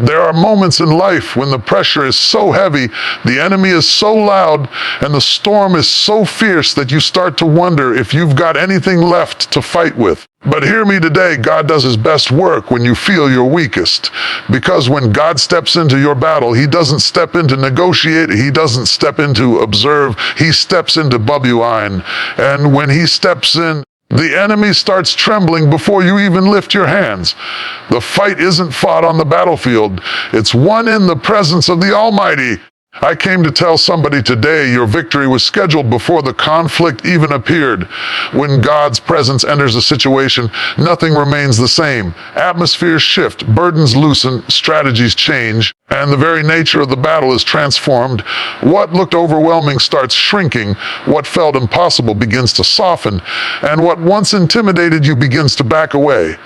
There are moments in life when the pressure is so heavy, the enemy is so loud, and the storm is so fierce that you start to wonder if you've got anything left to fight with. But hear me today, God does his best work when you feel your weakest. Because when God steps into your battle, he doesn't step in to negotiate, he doesn't step in to observe, he steps in to bubuine. And when he steps in, the enemy starts trembling before you even lift your hands. The fight isn't fought on the battlefield, it's won in the presence of the Almighty. I came to tell somebody today your victory was scheduled before the conflict even appeared. When God's presence enters a situation, nothing remains the same. Atmospheres shift, burdens loosen, strategies change, and the very nature of the battle is transformed. What looked overwhelming starts shrinking, what felt impossible begins to soften, and what once intimidated you begins to back away.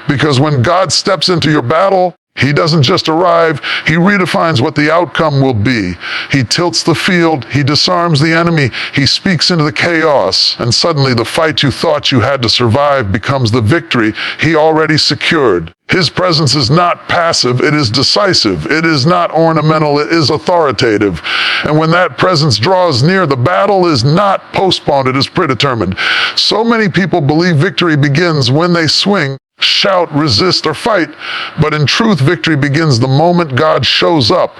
Because when God steps into your battle, he doesn't just arrive, he redefines what the outcome will be. He tilts the field, he disarms the enemy, he speaks into the chaos, and suddenly the fight you thought you had to survive becomes the victory he already secured. His presence is not passive, it is decisive. It is not ornamental, it is authoritative. And when that presence draws near, the battle is not postponed, it is predetermined. So many people believe victory begins when they swing, shout, resist, or fight, but in truth, victory begins the moment God shows up.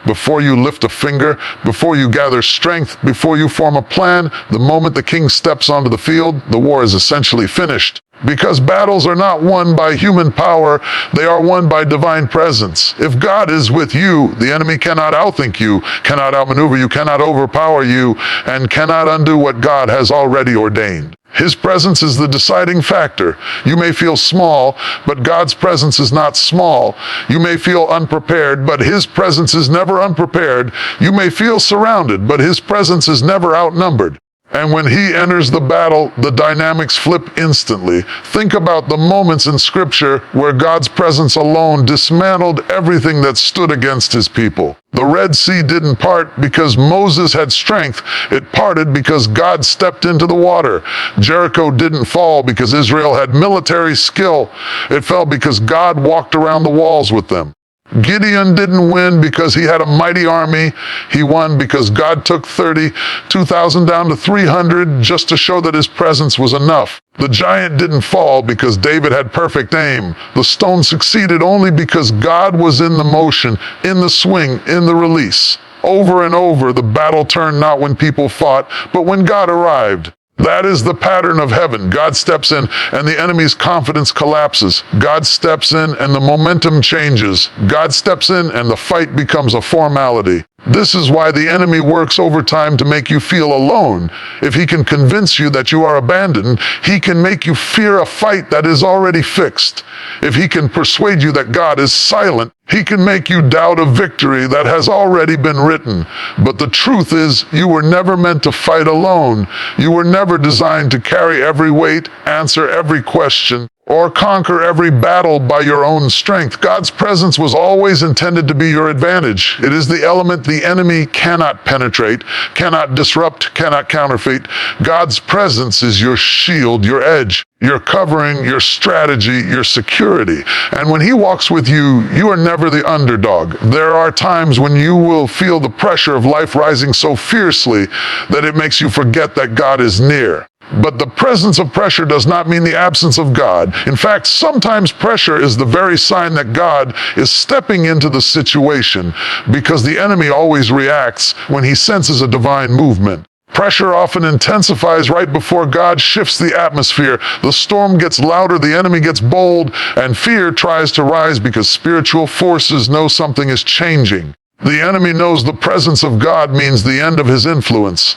Before you lift a finger, before you gather strength, before you form a plan, the moment the king steps onto the field, the war is essentially finished. Because battles are not won by human power, they are won by divine presence. If God is with you, the enemy cannot outthink you, cannot outmaneuver you, cannot overpower you, and cannot undo what God has already ordained. His presence is the deciding factor. You may feel small, but God's presence is not small. You may feel unprepared, but his presence is never unprepared. You may feel surrounded, but his presence is never outnumbered. And when he enters the battle, the dynamics flip instantly. Think about the moments in Scripture where God's presence alone dismantled everything that stood against his people. The Red Sea didn't part because Moses had strength. It parted because God stepped into the water. Jericho didn't fall because Israel had military skill. It fell because God walked around the walls with them. Gideon didn't win because he had a mighty army. He won because God took 32,000 down to 300 just to show that his presence was enough. The giant didn't fall because David had perfect aim. The stone succeeded only because God was in the motion, in the swing, in the release. Over and over, the battle turned not when people fought, but when God arrived. That is the pattern of heaven. God steps in and the enemy's confidence collapses. God steps in and the momentum changes. God steps in and the fight becomes a formality. This is why the enemy works overtime to make you feel alone. If he can convince you that you are abandoned, he can make you fear a fight that is already fixed. If he can persuade you that God is silent, he can make you doubt a victory that has already been written. But the truth is, you were never meant to fight alone. You were never designed to carry every weight, answer every question, or conquer every battle by your own strength. God's presence was always intended to be your advantage. It is the element the enemy cannot penetrate, cannot disrupt, cannot counterfeit. God's presence is your shield, your edge, your covering, your strategy, your security. And when he walks with you, you are never the underdog. There are times when you will feel the pressure of life rising so fiercely that it makes you forget that God is near. But the presence of pressure does not mean the absence of God. In fact, sometimes pressure is the very sign that God is stepping into the situation, because the enemy always reacts when he senses a divine movement. Pressure often intensifies right before God shifts the atmosphere. The storm gets louder, the enemy gets bold, and fear tries to rise because spiritual forces know something is changing. The enemy knows the presence of God means the end of his influence.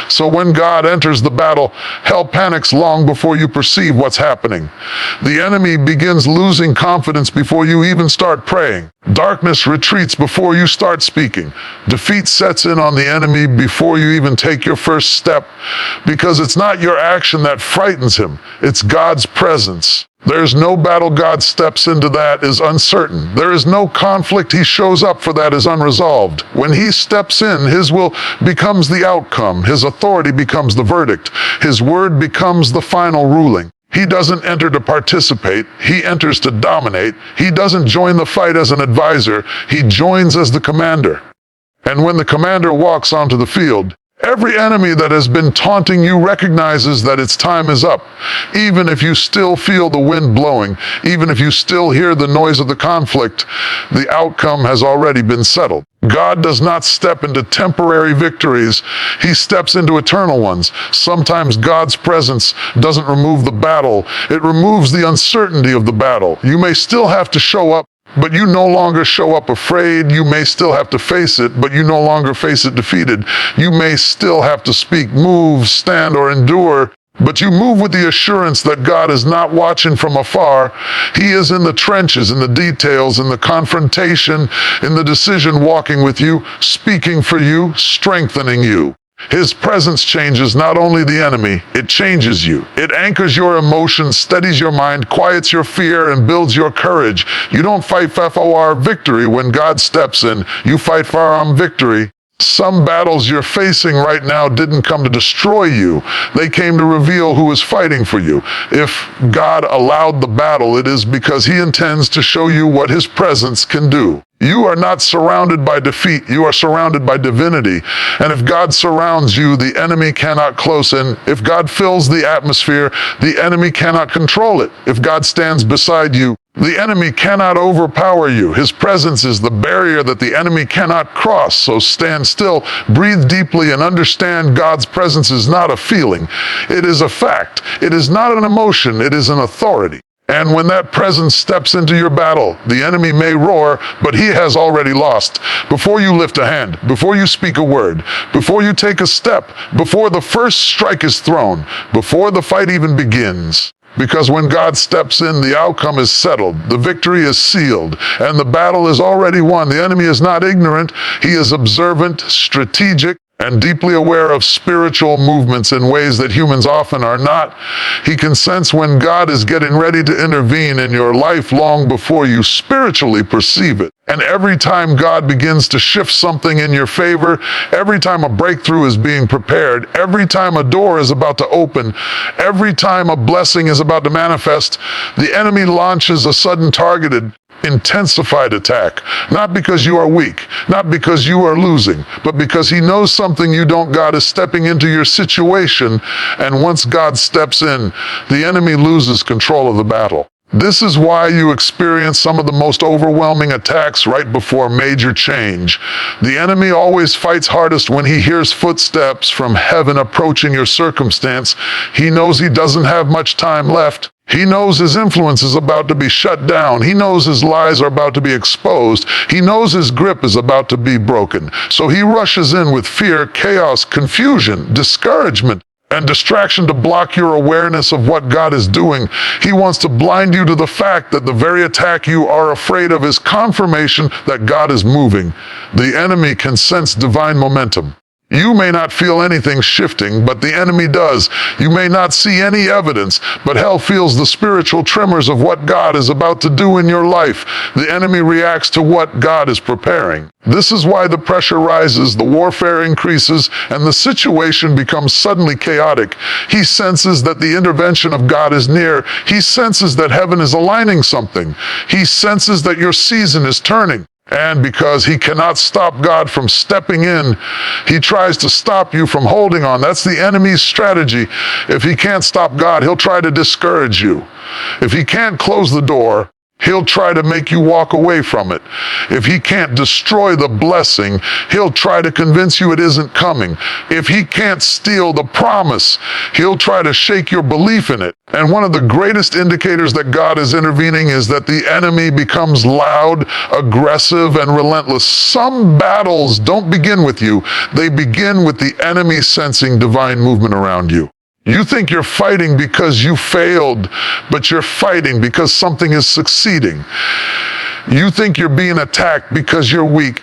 So when God enters the battle, hell panics long before you perceive what's happening. The enemy begins losing confidence before you even start praying. Darkness retreats before you start speaking. Defeat sets in on the enemy before you even take your first step, because it's not your action that frightens him, it's God's presence. There's no battle God steps into that is uncertain. There is no conflict he shows up for that is unresolved. When he steps in, his will becomes the outcome. His authority becomes the verdict. His word becomes the final ruling. He doesn't enter to participate. He enters to dominate. He doesn't join the fight as an advisor. He joins as the commander. And when the commander walks onto the field, every enemy that has been taunting you recognizes that its time is up. Even if you still feel the wind blowing, even if you still hear the noise of the conflict, the outcome has already been settled. God does not step into temporary victories. He steps into eternal ones. Sometimes God's presence doesn't remove the battle. It removes the uncertainty of the battle. You may still have to show up, but you no longer show up afraid. You may still have to face it, but you no longer face it defeated. You may still have to speak, move, stand, or endure, but you move with the assurance that God is not watching from afar. He is in the trenches, in the details, in the confrontation, in the decision, walking with you, speaking for you, strengthening you. His presence changes not only the enemy, it changes you. It anchors your emotions, steadies your mind, quiets your fear, and builds your courage. You don't fight for victory when God steps in. You fight for victory. Some battles you're facing right now didn't come to destroy you. They came to reveal who is fighting for you. If God allowed the battle, it is because He intends to show you what His presence can do. You are not surrounded by defeat. You are surrounded by divinity. And if God surrounds you, the enemy cannot close in. If God fills the atmosphere, the enemy cannot control it. If God stands beside you, the enemy cannot overpower you. His presence is the barrier that the enemy cannot cross. So stand still, breathe deeply, and understand God's presence is not a feeling. It is a fact. It is not an emotion. It is an authority. And when that presence steps into your battle, the enemy may roar, but he has already lost. Before you lift a hand, before you speak a word, before you take a step, before the first strike is thrown, before the fight even begins. Because when God steps in, the outcome is settled, the victory is sealed, and the battle is already won. The enemy is not ignorant. He is observant, strategic, and deeply aware of spiritual movements in ways that humans often are not. He can sense when God is getting ready to intervene in your life long before you spiritually perceive it. And every time God begins to shift something in your favor, every time a breakthrough is being prepared, every time a door is about to open, every time a blessing is about to manifest, the enemy launches a sudden targeted, intensified attack. Not because you are weak, not because you are losing, but because he knows something you don't. God is stepping into your situation, and once God steps in, the enemy loses control of the battle. This is why you experience some of the most overwhelming attacks right before major change. The enemy always fights hardest when he hears footsteps from heaven approaching your circumstance. He knows he doesn't have much time left. He knows his influence is about to be shut down. He knows his lies are about to be exposed. He knows his grip is about to be broken. So he rushes in with fear, chaos, confusion, discouragement, and distraction to block your awareness of what God is doing. He wants to blind you to the fact that the very attack you are afraid of is confirmation that God is moving. The enemy can sense divine momentum. You may not feel anything shifting, but the enemy does. You may not see any evidence, but hell feels the spiritual tremors of what God is about to do in your life. The enemy reacts to what God is preparing. This is why the pressure rises, the warfare increases, and the situation becomes suddenly chaotic. He senses that the intervention of God is near. He senses that heaven is aligning something. He senses that your season is turning. And because he cannot stop God from stepping in, he tries to stop you from holding on. That's the enemy's strategy. If he can't stop God, he'll try to discourage you. If he can't close the door, he'll try to make you walk away from it. If he can't destroy the blessing, he'll try to convince you it isn't coming. If he can't steal the promise, he'll try to shake your belief in it. And one of the greatest indicators that God is intervening is that the enemy becomes loud, aggressive, and relentless. Some battles don't begin with you. They begin with the enemy sensing divine movement around you. You think you're fighting because you failed, but you're fighting because something is succeeding. You think you're being attacked because you're weak,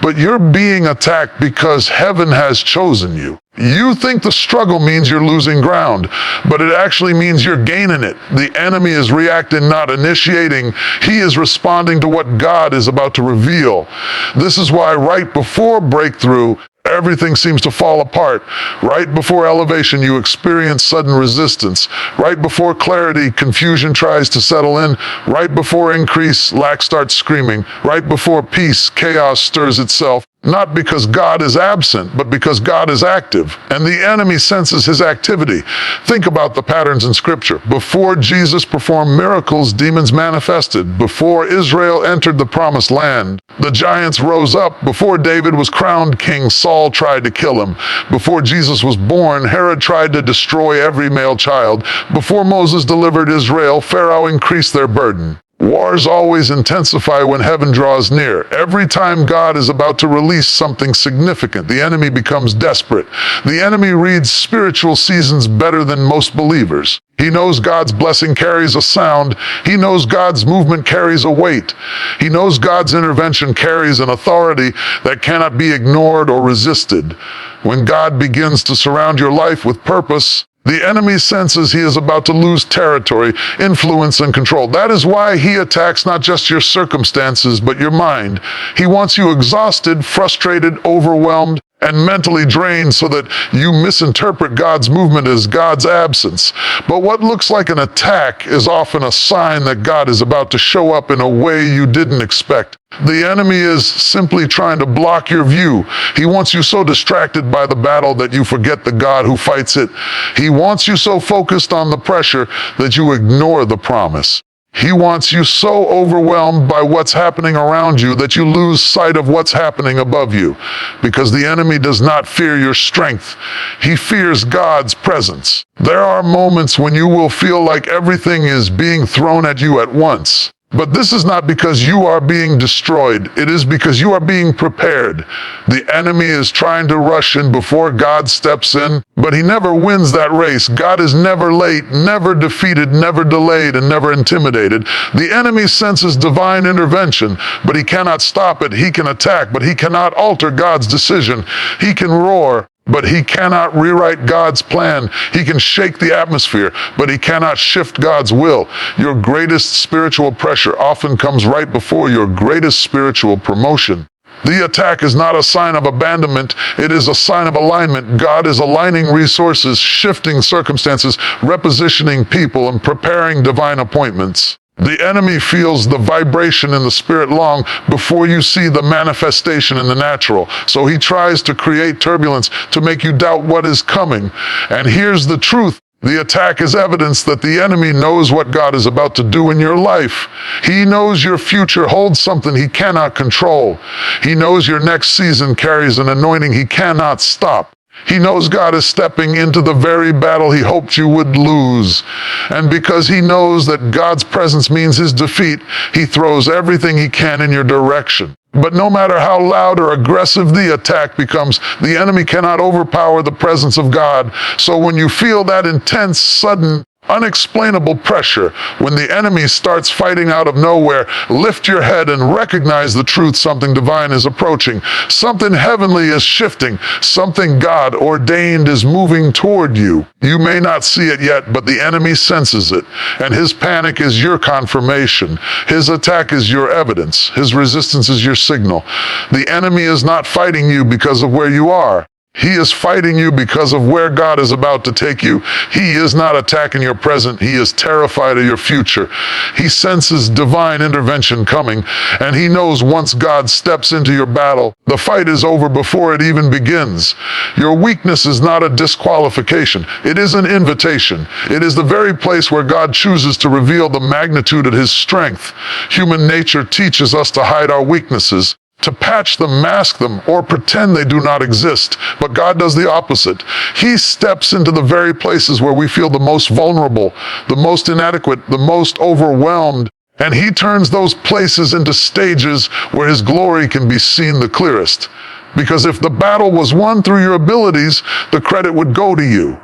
but you're being attacked because heaven has chosen you. You think the struggle means you're losing ground, but it actually means you're gaining it. The enemy is reacting, not initiating. He is responding to what God is about to reveal. This is why right before breakthrough, everything seems to fall apart. Right before elevation, you experience sudden resistance. Right before clarity, confusion tries to settle in. Right before increase, lack starts screaming. Right before peace, chaos stirs itself. Not because God is absent, but because God is active, and the enemy senses his activity. Think about the patterns in Scripture. Before Jesus performed miracles, demons manifested. Before Israel entered the promised land, the giants rose up. Before David was crowned king, Saul tried to kill him. Before Jesus was born, Herod tried to destroy every male child. Before Moses delivered Israel, Pharaoh increased their burden. Wars always intensify when heaven draws near. Every time God is about to release something significant, the enemy becomes desperate. The enemy reads spiritual seasons better than most believers. He knows God's blessing carries a sound. He knows God's movement carries a weight. He knows God's intervention carries an authority that cannot be ignored or resisted. When God begins to surround your life with purpose, the enemy senses he is about to lose territory, influence, and control. That is why he attacks not just your circumstances, but your mind. He wants you exhausted, frustrated, overwhelmed, and mentally drained so that you misinterpret God's movement as God's absence. But what looks like an attack is often a sign that God is about to show up in a way you didn't expect. The enemy is simply trying to block your view. He wants you so distracted by the battle that you forget the God who fights it. He wants you so focused on the pressure that you ignore the promise. He wants you so overwhelmed by what's happening around you that you lose sight of what's happening above you. Because the enemy does not fear your strength. He fears God's presence. There are moments when you will feel like everything is being thrown at you at once. But this is not because you are being destroyed. It is because you are being prepared. The enemy is trying to rush in before God steps in, but he never wins that race. God is never late, never defeated, never delayed, and never intimidated. The enemy senses divine intervention, but he cannot stop it. He can attack, but he cannot alter God's decision. He can roar, but he cannot rewrite God's plan. He can shake the atmosphere, but he cannot shift God's will. Your greatest spiritual pressure often comes right before your greatest spiritual promotion. The attack is not a sign of abandonment. It is a sign of alignment. God is aligning resources, shifting circumstances, repositioning people, and preparing divine appointments. The enemy feels the vibration in the spirit long before you see the manifestation in the natural. So he tries to create turbulence to make you doubt what is coming. And here's the truth. The attack is evidence that the enemy knows what God is about to do in your life. He knows your future holds something he cannot control. He knows your next season carries an anointing he cannot stop. He knows God is stepping into the very battle he hoped you would lose. And because he knows that God's presence means his defeat, he throws everything he can in your direction. But no matter how loud or aggressive the attack becomes, the enemy cannot overpower the presence of God. So when you feel that intense, sudden, unexplainable pressure, when the enemy starts fighting out of nowhere, lift your head and recognize the truth. Something divine is approaching. Something heavenly is shifting. Something God ordained is moving toward you. You may not see it yet, but the enemy senses it. And his panic is your confirmation. His attack is your evidence. His resistance is your signal. The enemy is not fighting you because of where you are. He is fighting you because of where God is about to take you. He is not attacking your present. He is terrified of your future. He senses divine intervention coming, and he knows once God steps into your battle, the fight is over before it even begins. Your weakness is not a disqualification. It is an invitation. It is the very place where God chooses to reveal the magnitude of his strength. Human nature teaches us to hide our weaknesses, to patch them, mask them, or pretend they do not exist. But God does the opposite. He steps into the very places where we feel the most vulnerable, the most inadequate, the most overwhelmed, and he turns those places into stages where his glory can be seen the clearest. Because if the battle was won through your abilities, the credit would go to you.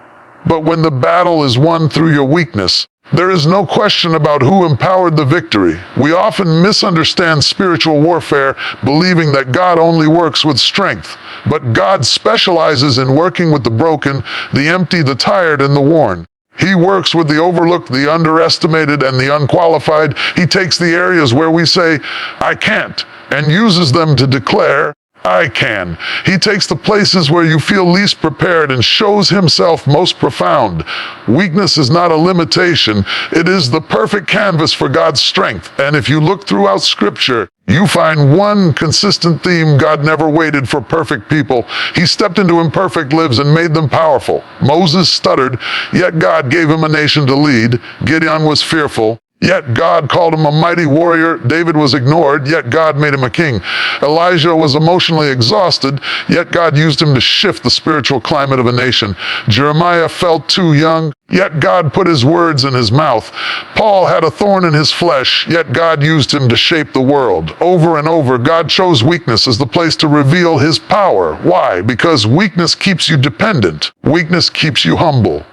But when the battle is won through your weakness, there is no question about who empowered the victory. We often misunderstand spiritual warfare, believing that God only works with strength. But God specializes in working with the broken, the empty, the tired, and the worn. He works with the overlooked, the underestimated, and the unqualified. He takes the areas where we say, I can't, and uses them to declare, I can. He takes the places where you feel least prepared and shows himself most profound. Weakness is not a limitation. It is the perfect canvas for God's strength. And if you look throughout Scripture, you find one consistent theme: God never waited for perfect people. He stepped into imperfect lives and made them powerful. Moses stuttered, yet God gave him a nation to lead. Gideon was fearful, yet God called him a mighty warrior. David was ignored, yet God made him a king. Elijah was emotionally exhausted, yet God used him to shift the spiritual climate of a nation. Jeremiah felt too young, yet God put his words in his mouth. Paul had a thorn in his flesh, yet God used him to shape the world. Over and over, God chose weakness as the place to reveal his power. Why? Because weakness keeps you dependent. Weakness keeps you humble.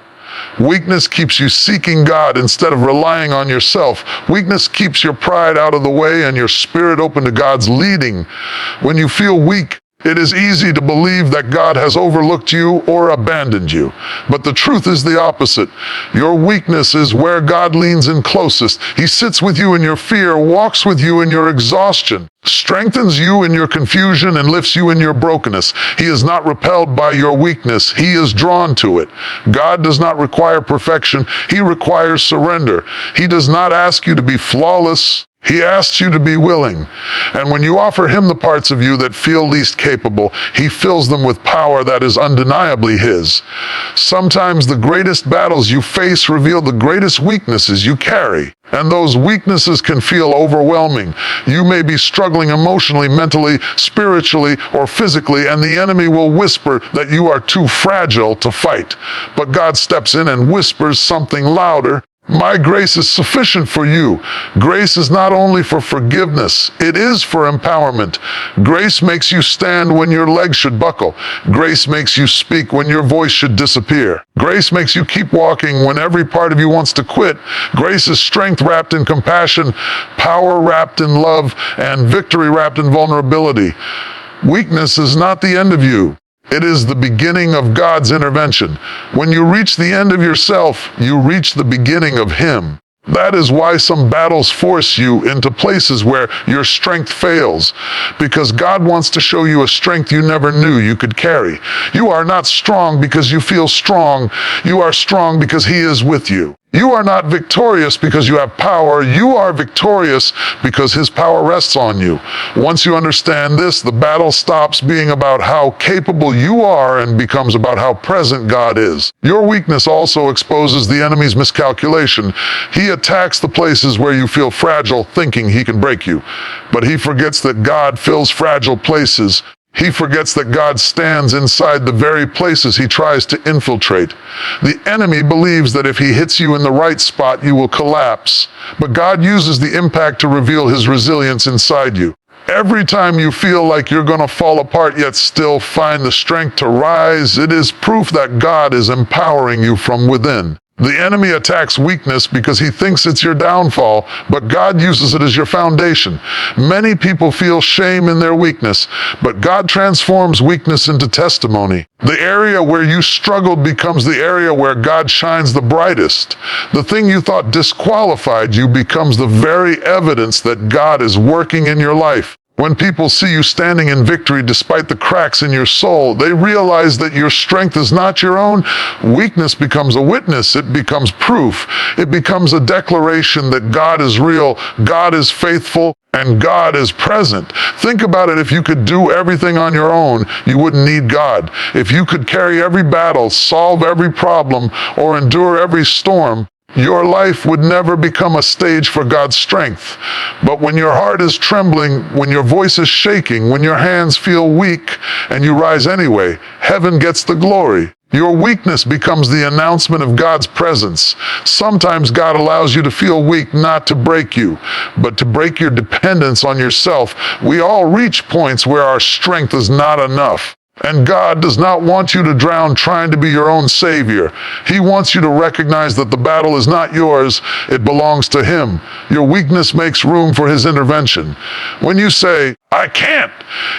Weakness keeps you seeking God instead of relying on yourself. Weakness keeps your pride out of the way and your spirit open to God's leading. When you feel weak, it is easy to believe that God has overlooked you or abandoned you. But the truth is the opposite. Your weakness is where God leans in closest. He sits with you in your fear, walks with you in your exhaustion, strengthens you in your confusion, and lifts you in your brokenness. He is not repelled by your weakness. He is drawn to it. God does not require perfection. He requires surrender. He does not ask you to be flawless. He asks you to be willing. And when you offer him the parts of you that feel least capable, he fills them with power that is undeniably his. Sometimes the greatest battles you face reveal the greatest weaknesses you carry. And those weaknesses can feel overwhelming. You may be struggling emotionally, mentally, spiritually, or physically, and the enemy will whisper that you are too fragile to fight. But God steps in and whispers something louder. My grace is sufficient for you. Grace is not only for forgiveness, it is for empowerment. Grace makes you stand when your legs should buckle. Grace makes you speak when your voice should disappear. Grace makes you keep walking when every part of you wants to quit. Grace is strength wrapped in compassion, power wrapped in love, and victory wrapped in vulnerability. Weakness is not the end of you. It is the beginning of God's intervention. When you reach the end of yourself, you reach the beginning of him. That is why some battles force you into places where your strength fails, because God wants to show you a strength you never knew you could carry. You are not strong because you feel strong. You are strong because he is with you. You are not victorious because you have power. You are victorious because his power rests on you. Once you understand this, the battle stops being about how capable you are and becomes about how present God is. Your weakness also exposes the enemy's miscalculation. He attacks the places where you feel fragile, thinking he can break you. But he forgets that God fills fragile places. He forgets that God stands inside the very places he tries to infiltrate. The enemy believes that if he hits you in the right spot, you will collapse. But God uses the impact to reveal his resilience inside you. Every time you feel like you're going to fall apart yet still find the strength to rise, it is proof that God is empowering you from within. The enemy attacks weakness because he thinks it's your downfall, but God uses it as your foundation. Many people feel shame in their weakness, but God transforms weakness into testimony. The area where you struggled becomes the area where God shines the brightest. The thing you thought disqualified you becomes the very evidence that God is working in your life. When people see you standing in victory despite the cracks in your soul, they realize that your strength is not your own. Weakness becomes a witness. It becomes proof. It becomes a declaration that God is real, God is faithful, and God is present. Think about it. If you could do everything on your own, you wouldn't need God. If you could carry every battle, solve every problem, or endure every storm, your life would never become a stage for God's strength. But when your heart is trembling, when your voice is shaking, when your hands feel weak, and you rise anyway, heaven gets the glory. Your weakness becomes the announcement of God's presence. Sometimes God allows you to feel weak not to break you, but to break your dependence on yourself. We all reach points where our strength is not enough. And God does not want you to drown trying to be your own savior. He wants you to recognize that the battle is not yours, it belongs to him. Your weakness makes room for his intervention. When you say, I can't,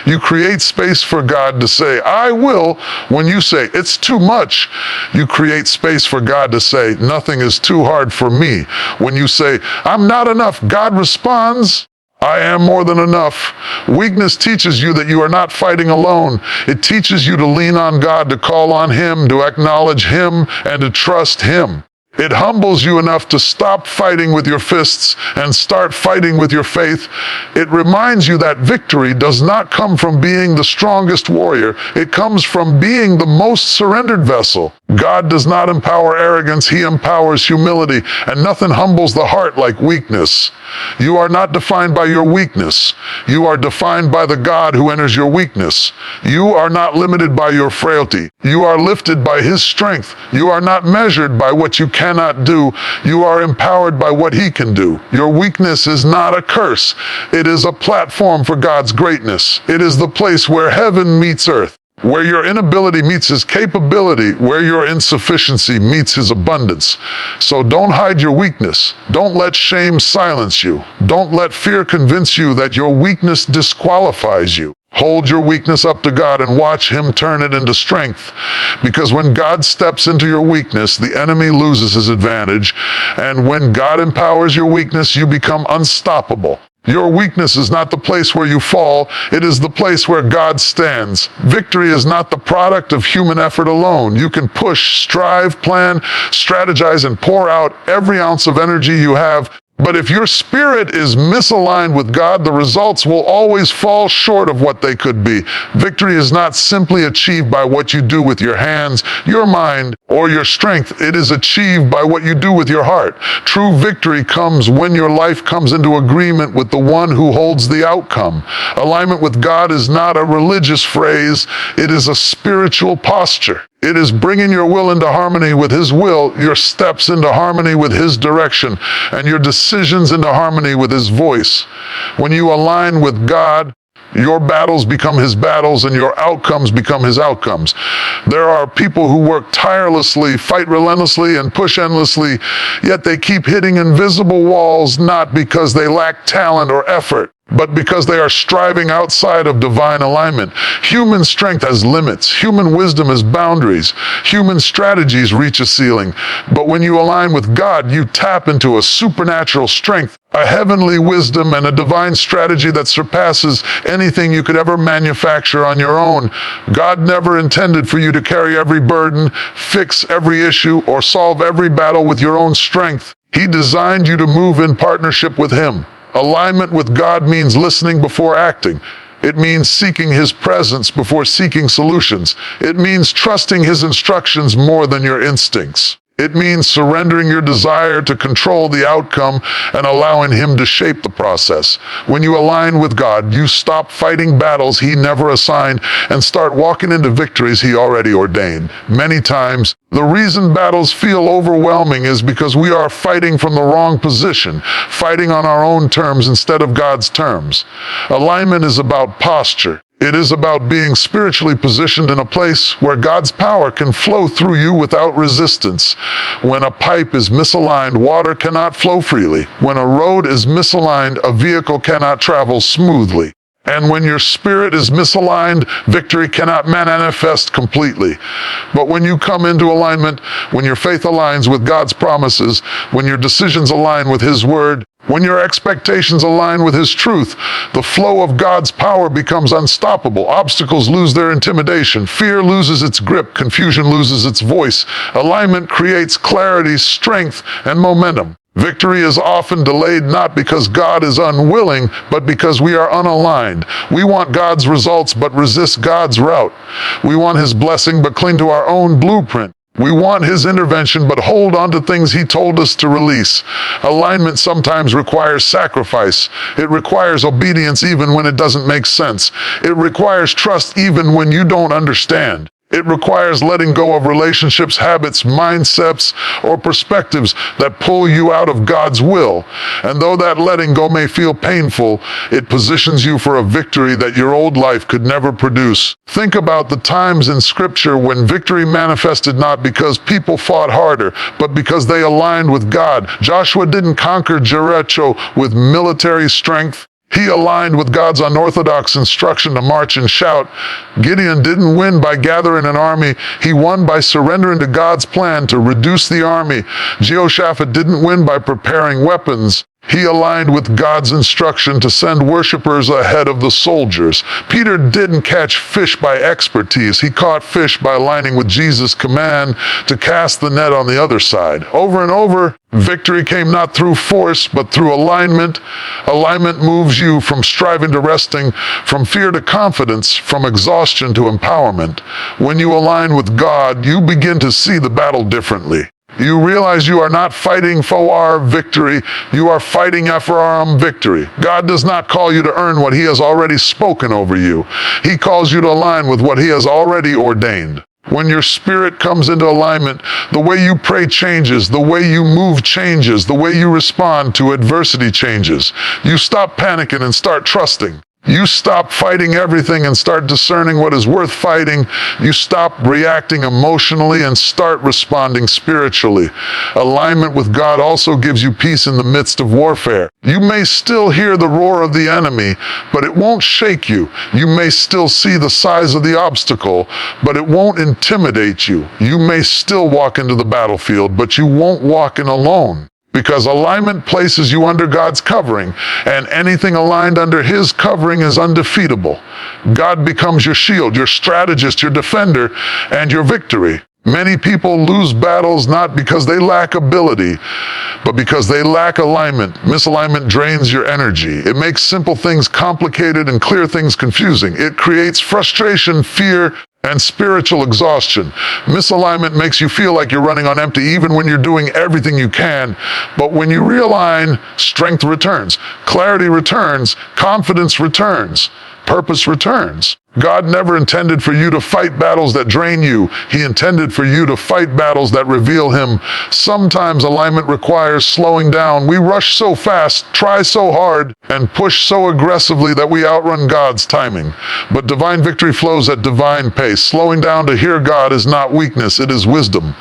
you create space for God to say, I will. When you say, it's too much, you create space for God to say, nothing is too hard for me. When you say, I'm not enough, God responds, I am more than enough. Weakness teaches you that you are not fighting alone. It teaches you to lean on God, to call on Him, to acknowledge Him, and to trust Him. It humbles you enough to stop fighting with your fists and start fighting with your faith. It reminds you that victory does not come from being the strongest warrior. It comes from being the most surrendered vessel. God does not empower arrogance. He empowers humility, and nothing humbles the heart like weakness. You are not defined by your weakness. You are defined by the God who enters your weakness. You are not limited by your frailty. You are lifted by His strength. You are not measured by what you cannot do. You are empowered by what He can do. Your weakness is not a curse. It is a platform for God's greatness. It is the place where heaven meets earth, where your inability meets His capability, where your insufficiency meets His abundance. So don't hide your weakness. Don't let shame silence you. Don't let fear convince you that your weakness disqualifies you. Hold your weakness up to God and watch Him turn it into strength. Because when God steps into your weakness, the enemy loses his advantage. And when God empowers your weakness, you become unstoppable. Your weakness is not the place where you fall. It is the place where God stands. Victory is not the product of human effort alone. You can push, strive, plan, strategize, and pour out every ounce of energy you have. But if your spirit is misaligned with God, the results will always fall short of what they could be. Victory is not simply achieved by what you do with your hands, your mind, or your strength. It is achieved by what you do with your heart. True victory comes when your life comes into agreement with the one who holds the outcome. Alignment with God is not a religious phrase. It is a spiritual posture. It is bringing your will into harmony with His will, your steps into harmony with His direction, and your decisions into harmony with His voice. When you align with God, your battles become His battles, and your outcomes become His outcomes. There are people who work tirelessly, fight relentlessly, and push endlessly, yet they keep hitting invisible walls, not because they lack talent or effort, but because they are striving outside of divine alignment. Human strength has limits. Human wisdom has boundaries. Human strategies reach a ceiling. But when you align with God, you tap into a supernatural strength, a heavenly wisdom, and a divine strategy that surpasses anything you could ever manufacture on your own. God never intended for you to carry every burden, fix every issue, or solve every battle with your own strength. He designed you to move in partnership with Him. Alignment with God means listening before acting. It means seeking His presence before seeking solutions. It means trusting His instructions more than your instincts. It means surrendering your desire to control the outcome and allowing Him to shape the process. When you align with God, you stop fighting battles He never assigned and start walking into victories He already ordained. Many times, the reason battles feel overwhelming is because we are fighting from the wrong position, fighting on our own terms instead of God's terms. Alignment is about posture. It is about being spiritually positioned in a place where God's power can flow through you without resistance. When a pipe is misaligned, water cannot flow freely. When a road is misaligned, a vehicle cannot travel smoothly. And when your spirit is misaligned, victory cannot manifest completely. But when you come into alignment, when your faith aligns with God's promises, when your decisions align with His word, when your expectations align with His truth, the flow of God's power becomes unstoppable. Obstacles lose their intimidation. Fear loses its grip. Confusion loses its voice. Alignment creates clarity, strength, and momentum. Victory is often delayed not because God is unwilling, but because we are unaligned. We want God's results but resist God's route. We want His blessing but cling to our own blueprint. We want His intervention but hold on to things He told us to release. Alignment sometimes requires sacrifice. It requires obedience even when it doesn't make sense. It requires trust even when you don't understand. It requires letting go of relationships, habits, mindsets, or perspectives that pull you out of God's will. And though that letting go may feel painful, it positions you for a victory that your old life could never produce. Think about the times in Scripture when victory manifested not because people fought harder, but because they aligned with God. Joshua didn't conquer Jericho with military strength. He aligned with God's unorthodox instruction to march and shout. Gideon didn't win by gathering an army. He won by surrendering to God's plan to reduce the army. Jehoshaphat didn't win by preparing weapons. He aligned with God's instruction to send worshipers ahead of the soldiers. Peter didn't catch fish by expertise. He caught fish by aligning with Jesus' command to cast the net on the other side. Over and over, victory came not through force, but through alignment. Alignment moves you from striving to resting, from fear to confidence, from exhaustion to empowerment. When you align with God, you begin to see the battle differently. You realize you are not fighting for victory, you are fighting for victory. God does not call you to earn what He has already spoken over you. He calls you to align with what He has already ordained. When your spirit comes into alignment, the way you pray changes, the way you move changes, the way you respond to adversity changes. You stop panicking and start trusting. You stop fighting everything and start discerning what is worth fighting. You stop reacting emotionally and start responding spiritually. Alignment with God also gives you peace in the midst of warfare. You may still hear the roar of the enemy, but it won't shake you. You may still see the size of the obstacle, but it won't intimidate you. You may still walk into the battlefield, but you won't walk in alone. Because alignment places you under God's covering, and anything aligned under His covering is undefeatable. God becomes your shield, your strategist, your defender, and your victory. Many people lose battles not because they lack ability, but because they lack alignment. Misalignment drains your energy. It makes simple things complicated and clear things confusing. It creates frustration, fear, and spiritual exhaustion. Misalignment makes you feel like you're running on empty even when you're doing everything you can. But when you realign, strength returns, clarity returns, confidence returns, purpose returns. God never intended for you to fight battles that drain you. He intended for you to fight battles that reveal Him. Sometimes alignment requires slowing down. We rush so fast, try so hard, and push so aggressively that we outrun God's timing. But divine victory flows at divine pace. Slowing down to hear God is not weakness, it is wisdom.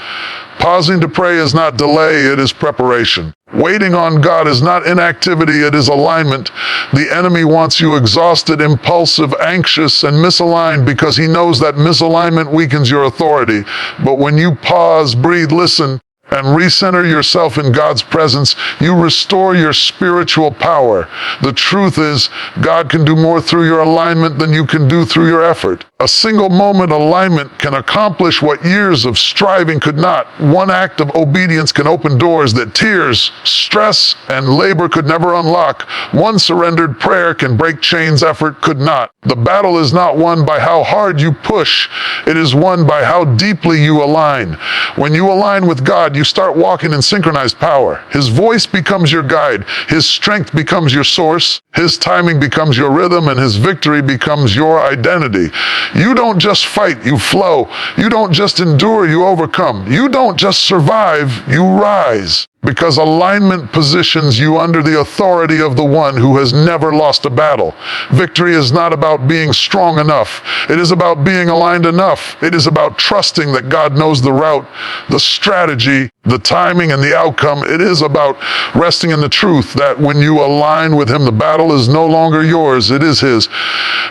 Pausing to pray is not delay, it is preparation. Waiting on God is not inactivity, it is alignment. The enemy wants you exhausted, impulsive, anxious, and misaligned because he knows that misalignment weakens your authority. But when you pause, breathe, listen, and recenter yourself in God's presence, you restore your spiritual power. The truth is, God can do more through your alignment than you can do through your effort. A single moment alignment can accomplish what years of striving could not. One act of obedience can open doors that tears, stress, and labor could never unlock. One surrendered prayer can break chains effort could not. The battle is not won by how hard you push. It is won by how deeply you align. When you align with God, you start walking in synchronized power. His voice becomes your guide. His strength becomes your source. His timing becomes your rhythm, and His victory becomes your identity. You don't just fight, you flow. You don't just endure, you overcome. You don't just survive, you rise. Because alignment positions you under the authority of the one who has never lost a battle. Victory is not about being strong enough. It is about being aligned enough. It is about trusting that God knows the route, the strategy, the timing, and the outcome. It is about resting in the truth that when you align with Him, the battle is no longer yours, it is His.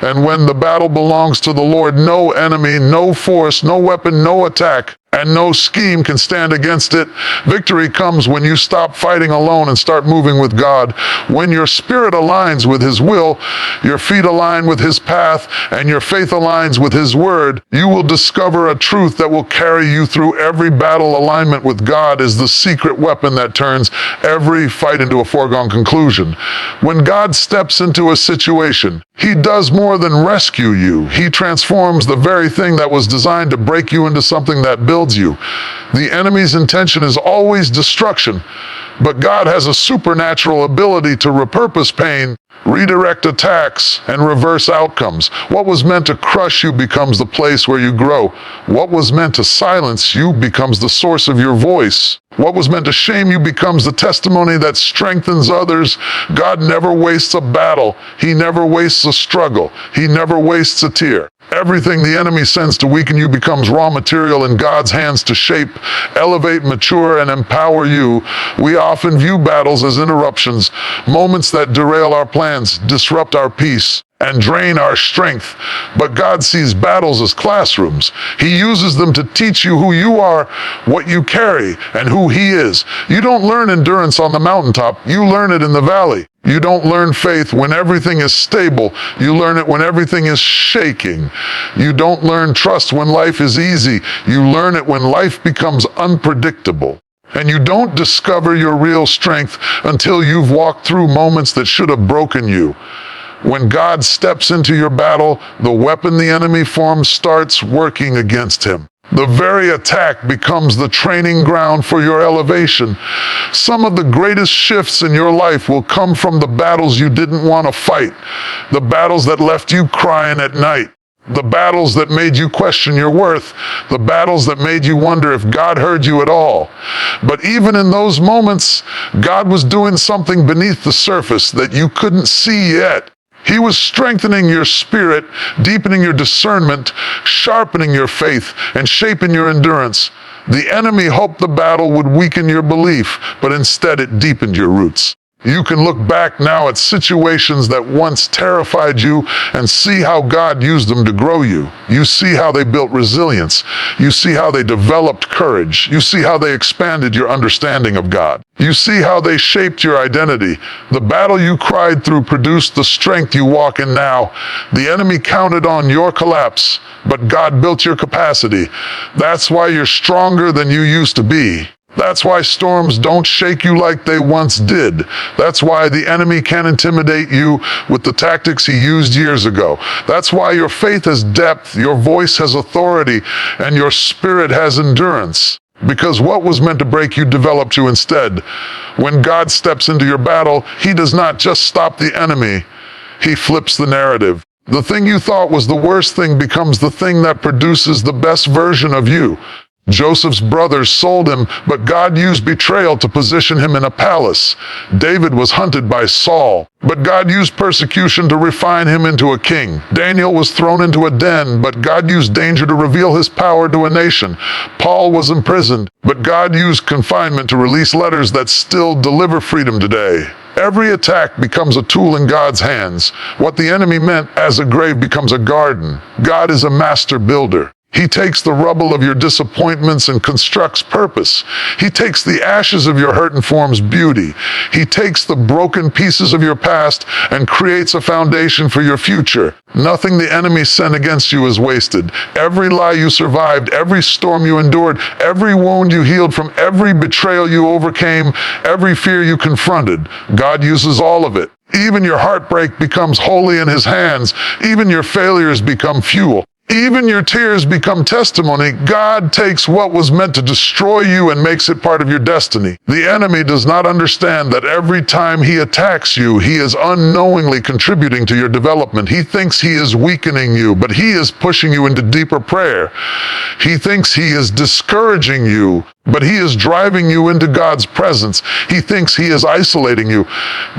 And when the battle belongs to the Lord, no enemy, no force, no weapon, no attack, and no scheme can stand against it. Victory comes when you stop fighting alone and start moving with God. When your spirit aligns with His will, your feet align with His path, and your faith aligns with His word, you will discover a truth that will carry you through every battle. Alignment with God is the secret weapon that turns every fight into a foregone conclusion. When God steps into a situation, He does more than rescue you. He transforms the very thing that was designed to break you into something that builds you. The enemy's intention is always destruction, but God has a supernatural ability to repurpose pain, redirect attacks, and reverse outcomes. What was meant to crush you becomes the place where you grow. What was meant to silence you becomes the source of your voice. What was meant to shame you becomes the testimony that strengthens others. God never wastes a battle. He never wastes a struggle. He never wastes a tear. Everything the enemy sends to weaken you becomes raw material in God's hands to shape, elevate, mature, and empower you. We often view battles as interruptions, moments that derail our plans, disrupt our peace, and drain our strength. But God sees battles as classrooms. He uses them to teach you who you are, what you carry, and who He is. You don't learn endurance on the mountaintop. You learn it in the valley. You don't learn faith when everything is stable. You learn it when everything is shaking. You don't learn trust when life is easy. You learn it when life becomes unpredictable. And you don't discover your real strength until you've walked through moments that should have broken you. When God steps into your battle, the weapon the enemy forms starts working against him. The very attack becomes the training ground for your elevation. Some of the greatest shifts in your life will come from the battles you didn't want to fight, the battles that left you crying at night, the battles that made you question your worth, the battles that made you wonder if God heard you at all. But even in those moments, God was doing something beneath the surface that you couldn't see yet. He was strengthening your spirit, deepening your discernment, sharpening your faith, and shaping your endurance. The enemy hoped the battle would weaken your belief, but instead it deepened your roots. You can look back now at situations that once terrified you and see how God used them to grow you. You see how they built resilience. You see how they developed courage. You see how they expanded your understanding of God. You see how they shaped your identity. The battle you cried through produced the strength you walk in now. The enemy counted on your collapse, but God built your capacity. That's why you're stronger than you used to be. That's why storms don't shake you like they once did. That's why the enemy can't intimidate you with the tactics he used years ago. That's why your faith has depth, your voice has authority, and your spirit has endurance. Because what was meant to break you developed you instead. When God steps into your battle, He does not just stop the enemy, He flips the narrative. The thing you thought was the worst thing becomes the thing that produces the best version of you. Joseph's brothers sold him, but God used betrayal to position him in a palace. David was hunted by Saul, but God used persecution to refine him into a king. Daniel was thrown into a den, but God used danger to reveal His power to a nation. Paul was imprisoned, but God used confinement to release letters that still deliver freedom today. Every attack becomes a tool in God's hands. What the enemy meant as a grave becomes a garden. God is a master builder. He takes the rubble of your disappointments and constructs purpose. He takes the ashes of your hurt and forms beauty. He takes the broken pieces of your past and creates a foundation for your future. Nothing the enemy sent against you is wasted. Every lie you survived, every storm you endured, every wound you healed from, every betrayal you overcame, every fear you confronted, God uses all of it. Even your heartbreak becomes holy in His hands. Even your failures become fuel. Even your tears become testimony. God takes what was meant to destroy you and makes it part of your destiny. The enemy does not understand that every time he attacks you, he is unknowingly contributing to your development. He thinks he is weakening you, but he is pushing you into deeper prayer. He thinks he is discouraging you, but he is driving you into God's presence. He thinks he is isolating you,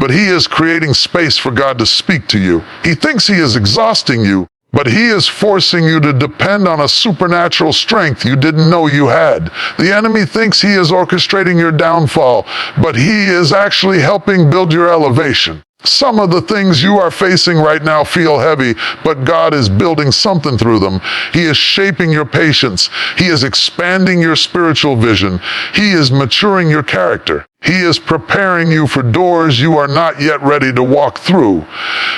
but he is creating space for God to speak to you. He thinks he is exhausting you, but he is forcing you to depend on a supernatural strength you didn't know you had. The enemy thinks he is orchestrating your downfall, but he is actually helping build your elevation. Some of the things you are facing right now feel heavy, but God is building something through them. He is shaping your patience. He is expanding your spiritual vision. He is maturing your character. He is preparing you for doors you are not yet ready to walk through.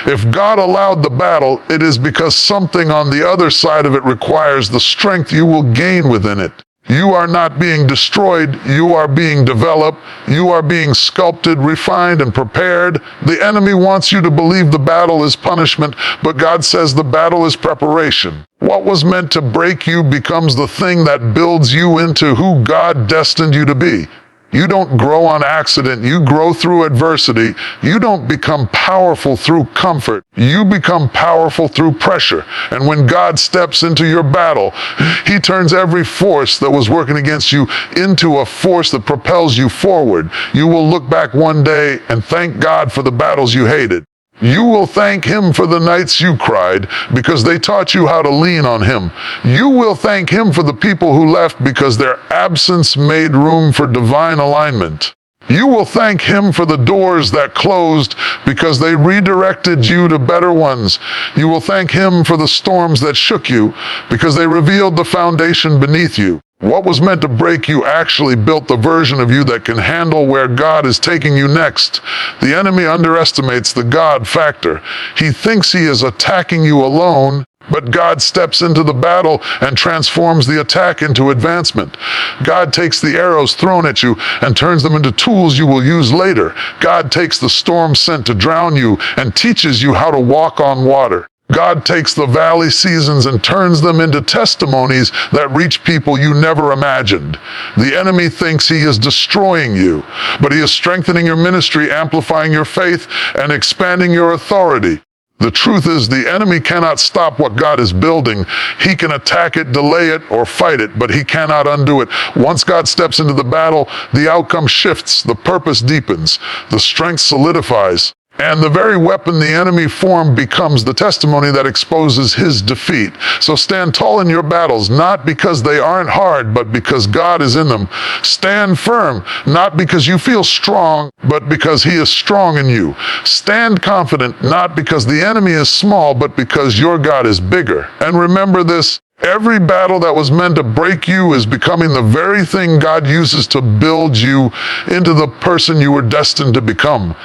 If God allowed the battle, it is because something on the other side of it requires the strength you will gain within it. You are not being destroyed, you are being developed, you are being sculpted, refined, and prepared. The enemy wants you to believe the battle is punishment, but God says the battle is preparation. What was meant to break you becomes the thing that builds you into who God destined you to be. You don't grow on accident, you grow through adversity. You don't become powerful through comfort. You become powerful through pressure. And when God steps into your battle, He turns every force that was working against you into a force that propels you forward. You will look back one day and thank God for the battles you hated. You will thank Him for the nights you cried because they taught you how to lean on Him. You will thank Him for the people who left because their absence made room for divine alignment. You will thank him for the doors that closed because they redirected you to better ones. You will thank him for the storms that shook you because they revealed the foundation beneath you. What was meant to break you actually built the version of you that can handle where God is taking you next. The enemy underestimates the God factor. He thinks he is attacking you alone, but God steps into the battle and transforms the attack into advancement. God takes the arrows thrown at you and turns them into tools you will use later. God takes the storm sent to drown you and teaches you how to walk on water. God takes the valley seasons and turns them into testimonies that reach people you never imagined. The enemy thinks he is destroying you, but he is strengthening your ministry, amplifying your faith, and expanding your authority. The truth is, the enemy cannot stop what God is building. He can attack it, delay it, or fight it, but he cannot undo it. Once God steps into the battle, the outcome shifts, the purpose deepens, the strength solidifies, and the very weapon the enemy formed becomes the testimony that exposes his defeat. So stand tall in your battles, not because they aren't hard, but because God is in them. Stand firm, not because you feel strong, but because he is strong in you. Stand confident, not because the enemy is small, but because your God is bigger. And remember this: every battle that was meant to break you is becoming the very thing God uses to build you into the person you were destined to become.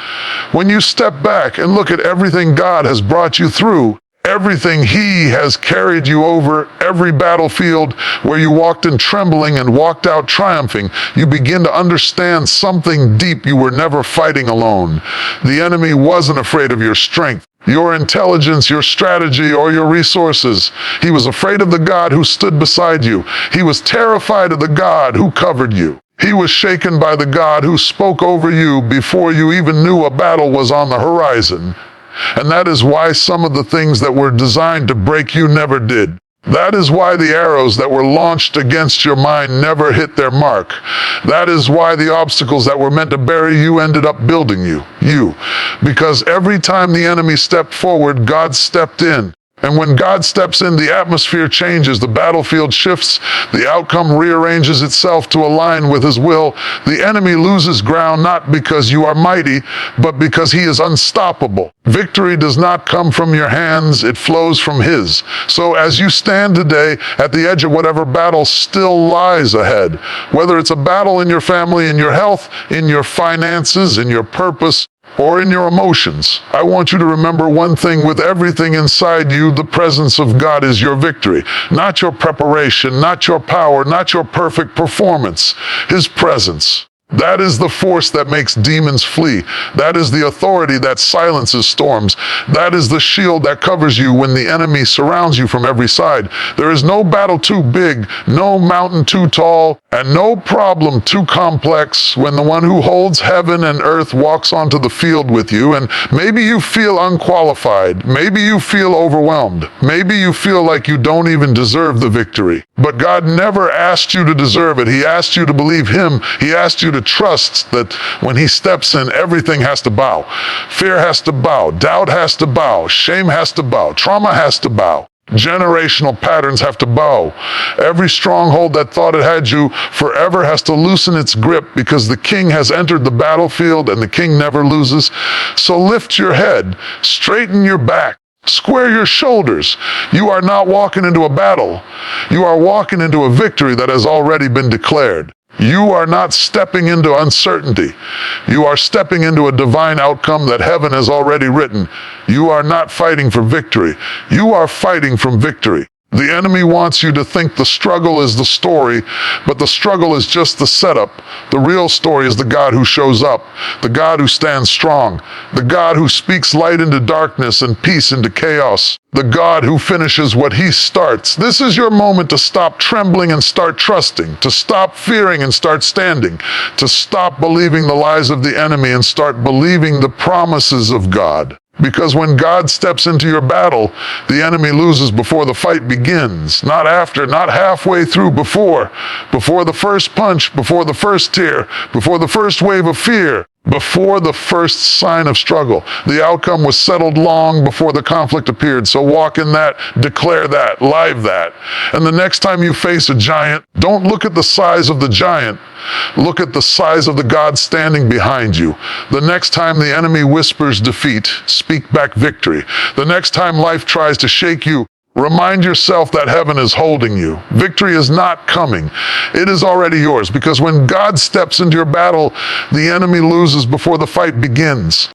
When you step back and look at everything God has brought you through, everything he has carried you over, every battlefield where you walked in trembling and walked out triumphing, you begin to understand something deep: you were never fighting alone. The enemy wasn't afraid of your strength, your intelligence, your strategy, or your resources. He was afraid of the God who stood beside you. He was terrified of the God who covered you. He was shaken by the God who spoke over you before you even knew a battle was on the horizon. And that is why some of the things that were designed to break you never did. That is why the arrows that were launched against your mind never hit their mark. That is why the obstacles that were meant to bury you ended up building you. Because every time the enemy stepped forward, God stepped in. And when God steps in, the atmosphere changes, the battlefield shifts, the outcome rearranges itself to align with his will. The enemy loses ground not because you are mighty, but because he is unstoppable. Victory does not come from your hands, it flows from his. So as you stand today at the edge of whatever battle still lies ahead, whether it's a battle in your family, in your health, in your finances, in your purpose, or in your emotions, I want you to remember one thing: with everything inside you, the presence of God is your victory. Not your preparation, not your power, not your perfect performance. His presence. That is the force that makes demons flee. That is the authority that silences storms. That is the shield that covers you when the enemy surrounds you from every side. There is no battle too big, no mountain too tall, and no problem too complex when the one who holds heaven and earth walks onto the field with you. And maybe you feel unqualified. Maybe you feel overwhelmed. Maybe you feel like you don't even deserve the victory. But God never asked you to deserve it. He asked you to believe him. He asked you to trust that when he steps in, everything has to bow. Fear has to bow. Doubt has to bow. Shame has to bow. Trauma has to bow. Generational patterns have to bow. Every stronghold that thought it had you forever has to loosen its grip, because the king has entered the battlefield and the king never loses. So lift your head, straighten your back, square your shoulders. You are not walking into a battle. You are walking into a victory that has already been declared. You are not stepping into uncertainty. You are stepping into a divine outcome that heaven has already written. You are not fighting for victory. You are fighting from victory. The enemy wants you to think the struggle is the story, but the struggle is just the setup. The real story is the God who shows up, the God who stands strong, the God who speaks light into darkness and peace into chaos, the God who finishes what he starts. This is your moment to stop trembling and start trusting, to stop fearing and start standing, to stop believing the lies of the enemy and start believing the promises of God. Because when God steps into your battle, the enemy loses before the fight begins. Not after, not halfway through, before the first punch, before the first tear, before the first wave of fear. before the first sign of struggle. The outcome was settled long before the conflict appeared. So walk in that, declare that, live that. And the next time you face a giant, don't look at the size of the giant. Look at the size of the God standing behind you. The next time the enemy whispers defeat, speak back victory. The next time life tries to shake you, remind yourself that heaven is holding you. Victory is not coming. It is already yours, because when God steps into your battle, the enemy loses before the fight begins.